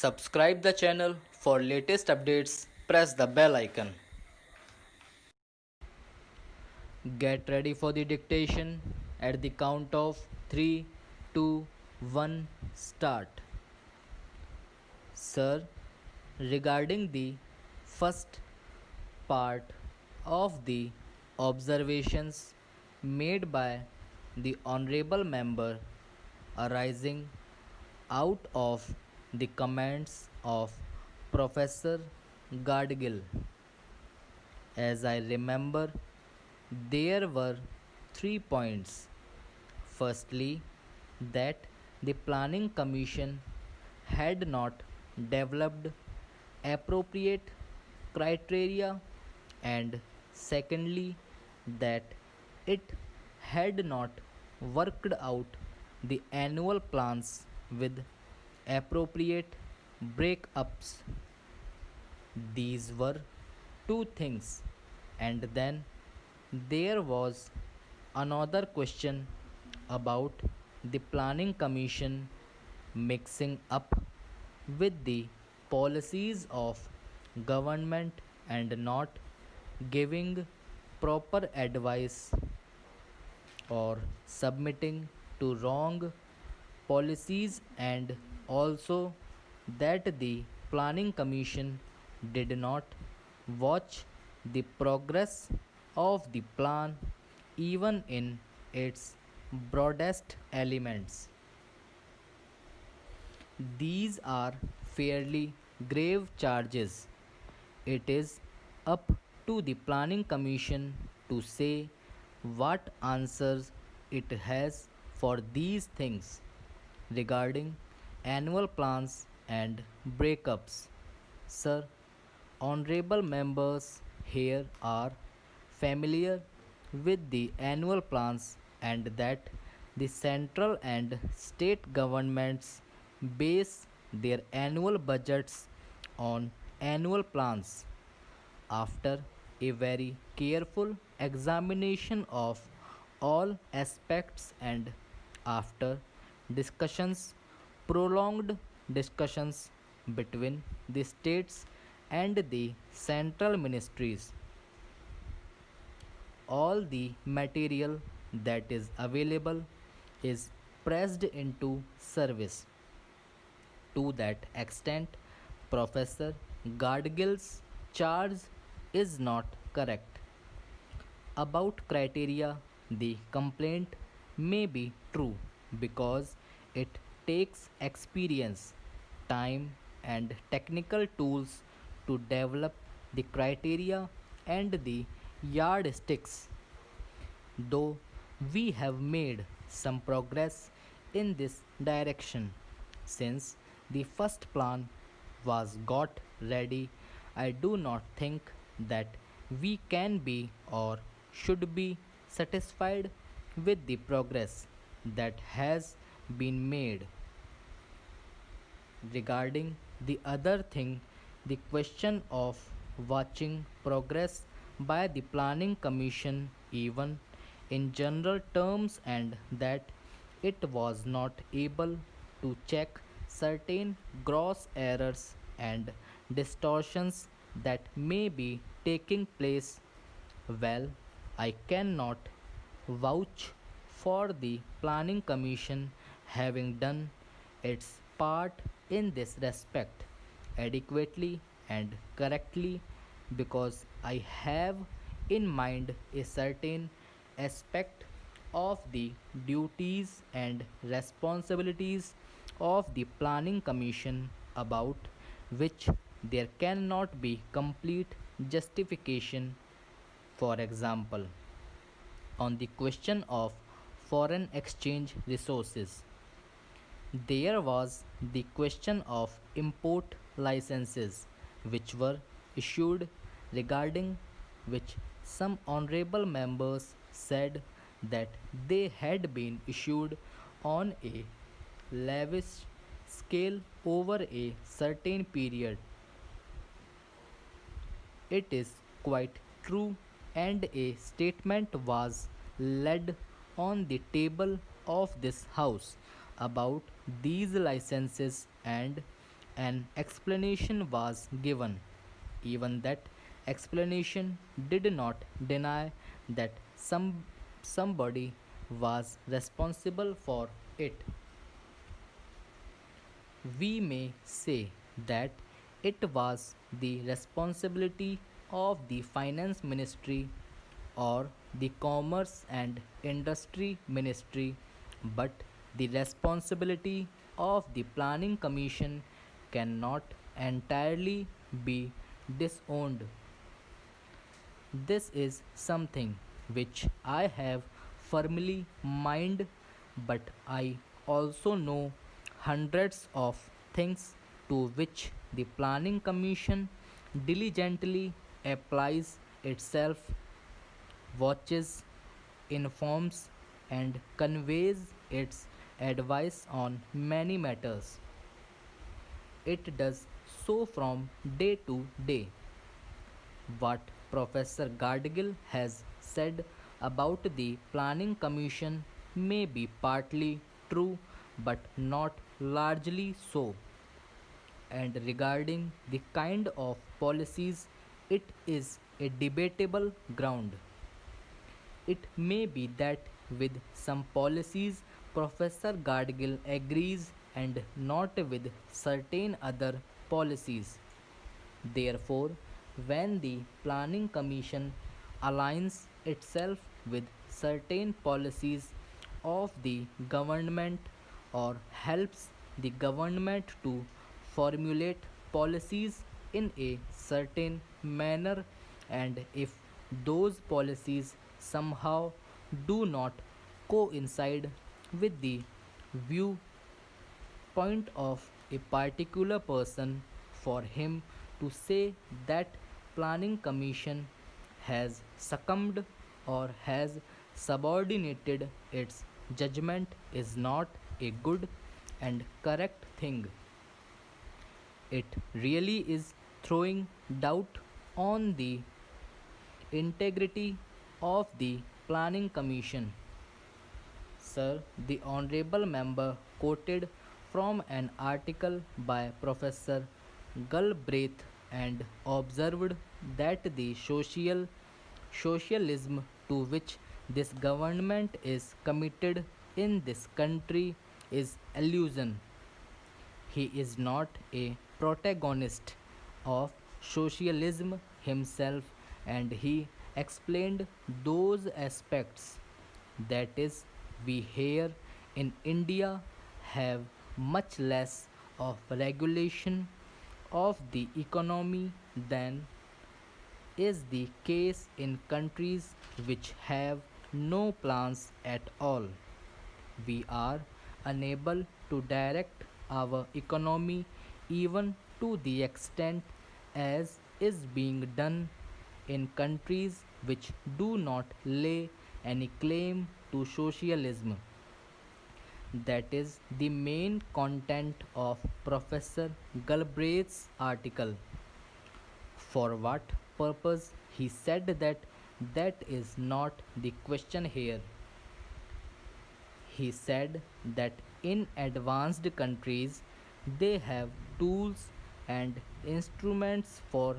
Subscribe the channel for latest updates. Press the bell icon. Get ready for the dictation at the count of 3, 2, 1, start. Sir, regarding the first part of the observations made by the honorable member arising out of the comments of Professor Gadgil. As I remember, there were 3 points. Firstly, that the Planning Commission had not developed appropriate criteria, and secondly, that it had not worked out the annual plans with appropriate breakups. These were two things, and then there was another question about the Planning Commission mixing up with the policies of government and not giving proper advice or submitting to wrong policies, and also that the Planning Commission did not watch the progress of the plan even in its broadest elements. These are fairly grave charges. It is up to the Planning Commission to say what answers it has for these things regarding annual plans and breakups. Sir, honorable members here are familiar with the annual plans and that the central and state governments base their annual budgets on annual plans. After a very careful examination of all aspects and after discussions, prolonged discussions between the states and the central ministries, all the material that is available is pressed into service. To that extent, Professor Gadgil's charge is not correct. About criteria, the complaint may be true because it takes experience, time, and technical tools to develop the criteria and the yardsticks. Though we have made some progress in this direction since the first plan was got ready, I do not think that we can be or should be satisfied with the progress that has been made. Regarding the other thing, the question of watching progress by the Planning Commission, even in general terms, and that it was not able to check certain gross errors and distortions that may be taking place. Well, I cannot vouch for the Planning Commission having done its part in this respect adequately and correctly, because I have in mind a certain aspect of the duties and responsibilities of the Planning Commission about which there cannot be complete justification. For example, on the question of foreign exchange resources, there was the question of import licenses which were issued, regarding which some honorable members said that they had been issued on a lavish scale over a certain period. It is quite true, and a statement was laid on the table of this House about these licenses, and An explanation was given. Even that explanation did not deny that somebody was responsible for it. We may say that it was the responsibility of the Finance Ministry or the Commerce and Industry Ministry, but the responsibility of the Planning Commission cannot entirely be disowned. This is something which I have firmly mind, but I also know hundreds of things to which the Planning Commission diligently applies itself, watches, informs, and conveys its advice on many matters. It does so from day to day. What Professor Gardigal has said about the Planning Commission may be partly true but not largely so. And regarding the kind of policies, it is a debatable ground. It may be that with some policies Professor Gardigal agrees and not with certain other policies. Therefore, when the Planning Commission aligns itself with certain policies of the government or helps the government to formulate policies in a certain manner, and if those policies somehow do not coincide with the view point of a particular person, for him to say that Planning Commission has succumbed or has subordinated its judgment is not a good and correct thing. It really is throwing doubt on the integrity of the Planning Commission. Sir, the Honorable Member quoted from an article by Professor Galbraith and observed that the socialism to which this government is committed in this country is illusion. He is not a protagonist of socialism himself, and he explained those aspects. That is, we here in India have much less of regulation of the economy than is the case in countries which have no plans at all. We are unable to direct our economy even to the extent as is being done in countries which do not lay any claim to socialism. That is the main content of Professor Galbraith's article. For what purpose he said that is not the question here. He said that in advanced countries they have tools and instruments for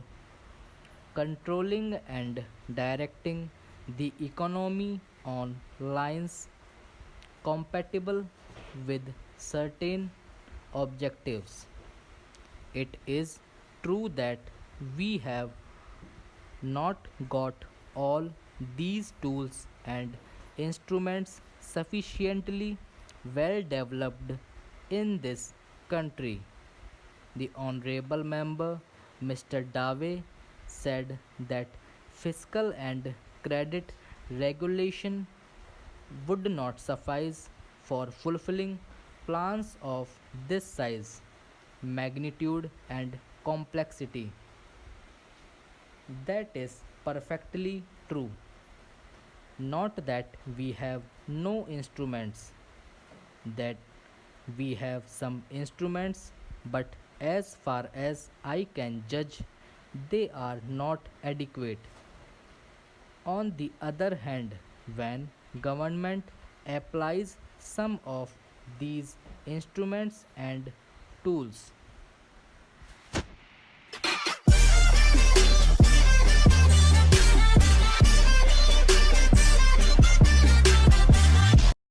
controlling and directing the economy on lines compatible with certain objectives. It is true that we have not got all these tools and instruments sufficiently well developed in this country. The Honorable Member Mr. Dave said that fiscal and credit regulation would not suffice for fulfilling plans of this size, magnitude, and complexity. That is perfectly true. Not that we have no instruments, that we have some instruments, but as far as I can judge, they are not adequate. On the other hand, when government applies some of these instruments and tools,